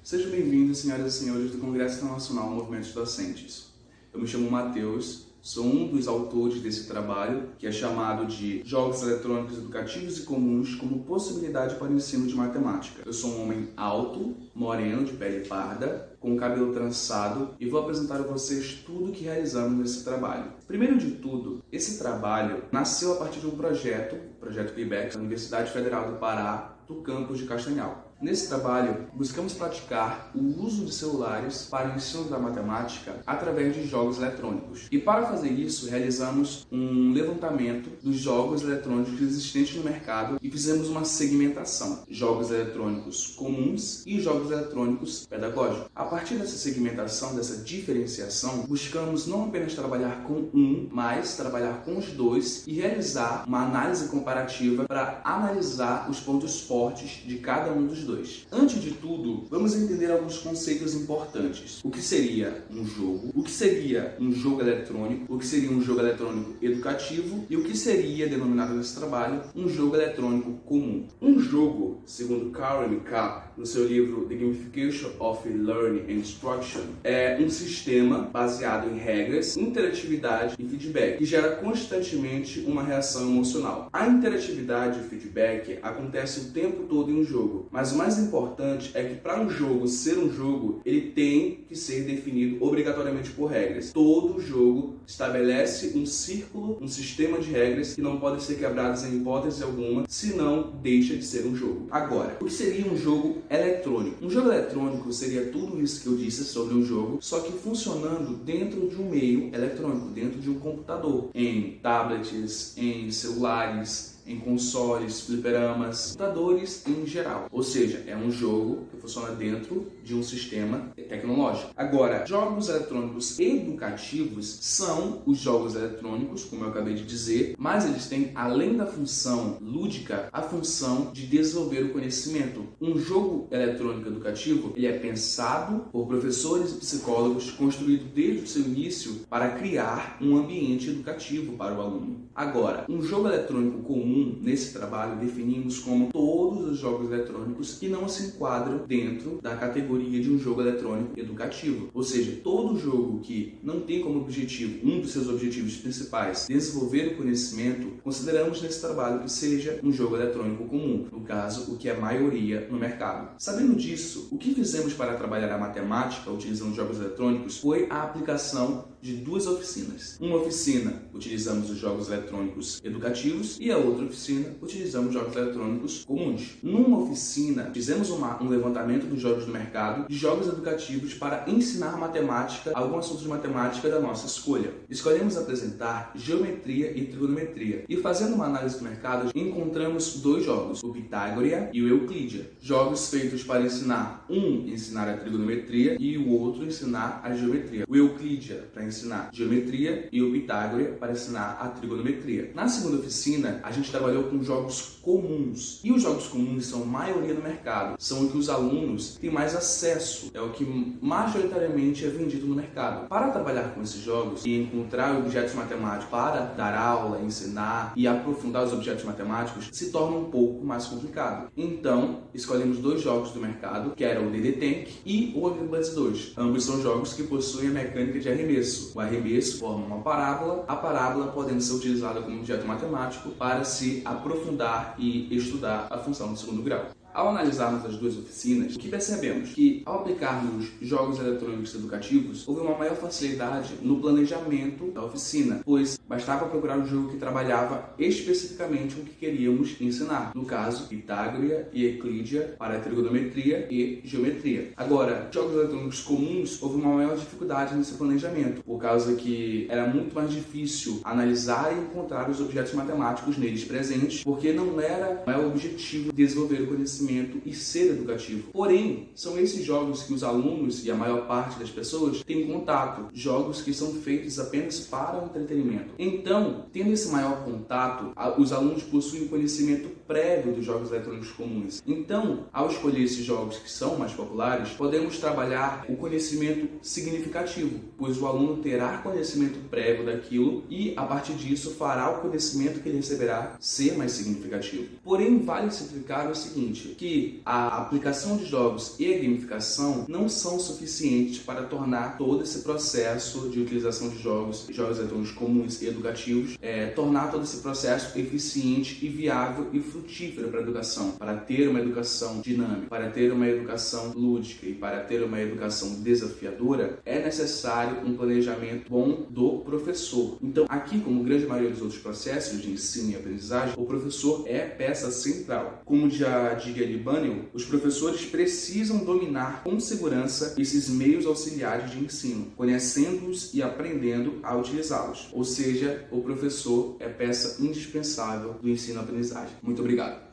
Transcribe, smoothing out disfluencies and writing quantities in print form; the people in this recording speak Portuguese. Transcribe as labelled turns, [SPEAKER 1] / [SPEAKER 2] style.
[SPEAKER 1] Sejam bem-vindos, senhoras e senhores do Congresso Internacional Movimentos Docentes. Eu me chamo Matheus, sou um dos autores desse trabalho, que é chamado de Jogos Eletrônicos Educativos e Comuns como Possibilidade para o Ensino de Matemática. Eu sou um homem alto, moreno, de pele parda, com cabelo trançado e vou apresentar a vocês tudo o que realizamos nesse trabalho. Primeiro de tudo, esse trabalho nasceu a partir de um projeto, o Projeto PIBEC, da Universidade Federal do Pará, do campus de Castanhal. Nesse trabalho, buscamos praticar o uso de celulares para o ensino da matemática através de jogos eletrônicos. E para fazer isso, realizamos um levantamento dos jogos eletrônicos existentes no mercado e fizemos uma segmentação: jogos eletrônicos comuns e jogos eletrônicos pedagógicos. A partir dessa segmentação, dessa diferenciação, buscamos não apenas trabalhar com um, mas trabalhar com os dois e realizar uma análise comparativa para analisar os pontos fortes de cada um dos dois. Antes de tudo, vamos entender alguns conceitos importantes. O que seria um jogo? O que seria um jogo eletrônico? O que seria um jogo eletrônico educativo? E o que seria, denominado nesse trabalho, um jogo eletrônico comum? Um jogo, segundo Carl McCulloch, no seu livro The Gamification of Learning and Instruction, é um sistema baseado em regras, interatividade e feedback, que gera constantemente uma reação emocional. A interatividade e feedback acontece o tempo todo em um jogo, mas o mais importante é que para um jogo ser um jogo, ele tem que ser definido obrigatoriamente por regras. Todo jogo estabelece um círculo, um sistema de regras que não podem ser quebradas em hipótese alguma, senão deixa de ser um jogo. Agora, o que seria um jogo eletrônico? Um jogo eletrônico seria tudo isso que eu disse sobre um jogo, só que funcionando dentro de um meio eletrônico, dentro de um computador, em tablets, em celulares, em consoles, fliperamas, computadores em geral. Ou seja, é um jogo que funciona dentro de um sistema tecnológico. Agora, jogos eletrônicos educativos são os jogos eletrônicos, como eu acabei de dizer, mas eles têm, além da função lúdica, a função de desenvolver o conhecimento. Um jogo eletrônico educativo, ele é pensado por professores e psicólogos, construído desde o seu início para criar um ambiente educativo para o aluno. Agora, um jogo eletrônico comum, nesse trabalho, definimos como todos os jogos eletrônicos que não se enquadram dentro da categoria de um jogo eletrônico educativo. Ou seja, todo jogo que não tem como objetivo, um dos seus objetivos principais, desenvolver o conhecimento, consideramos nesse trabalho que seja um jogo eletrônico comum, no caso, o que é a maioria no mercado. Sabendo disso, o que fizemos para trabalhar a matemática utilizando jogos eletrônicos foi a aplicação de duas oficinas. Uma oficina utilizamos os jogos eletrônicos educativos e a outra oficina utilizamos jogos eletrônicos comuns. Numa oficina, fizemos um levantamento dos jogos do mercado, de jogos educativos para ensinar matemática, algum assunto de matemática da nossa escolha. Escolhemos apresentar geometria e trigonometria e, fazendo uma análise do mercado, encontramos dois jogos, o Pitágoras e o Euclídea. Jogos feitos para ensinar a trigonometria e o outro ensinar a geometria. O Euclídea para ensinar geometria e o Pitágoras para ensinar a trigonometria. Na segunda oficina, a gente trabalhou com jogos comuns. E os jogos comuns são maioria no mercado. São o que os alunos têm mais acesso. É o que majoritariamente é vendido no mercado. Para trabalhar com esses jogos e encontrar objetos matemáticos para dar aula, ensinar e aprofundar os objetos matemáticos, se torna um pouco mais complicado. Então, escolhemos dois jogos do mercado, que eram o DD Tank e o Angry Birds 2. Ambos são jogos que possuem a mecânica de arremesso. O arremesso forma uma parábola, a parábola podendo ser utilizada como objeto matemático para se aprofundar e estudar a função do segundo grau. Ao analisarmos as duas oficinas, o que percebemos? Que ao aplicarmos jogos eletrônicos educativos, houve uma maior facilidade no planejamento da oficina, pois bastava procurar um jogo que trabalhava especificamente o que queríamos ensinar. No caso, Pitágoras e Euclídea para trigonometria e geometria. Agora, jogos eletrônicos comuns, houve uma maior dificuldade nesse planejamento, por causa que era muito mais difícil analisar e encontrar os objetos matemáticos neles presentes, porque não era o objetivo desenvolver o conhecimento e ser educativo. Porém, são esses jogos que os alunos e a maior parte das pessoas têm contato, jogos que são feitos apenas para o entretenimento. Então, tendo esse maior contato, os alunos possuem um conhecimento prévio dos jogos eletrônicos comuns. Então, ao escolher esses jogos que são mais populares, podemos trabalhar o conhecimento significativo, pois o aluno terá conhecimento prévio daquilo e, a partir disso, fará o conhecimento que ele receberá ser mais significativo. Porém, vale simplificar o seguinte, que a aplicação de jogos e a gamificação não são suficientes para tornar todo esse processo de utilização de jogos eletrônicos comuns e educativos, tornar todo esse processo eficiente e viável e frutífero para a educação, para ter uma educação dinâmica, para ter uma educação lúdica e para ter uma educação desafiadora, é necessário um planejamento bom do professor. Então, aqui, como grande maioria dos outros processos de ensino e aprendizagem, o professor é peça central. Como já diria Gary Bunnell, os professores precisam dominar com segurança esses meios auxiliares de ensino, conhecendo-os e aprendendo a utilizá-los. Ou seja, o professor é peça indispensável do ensino e aprendizagem. Muito obrigado.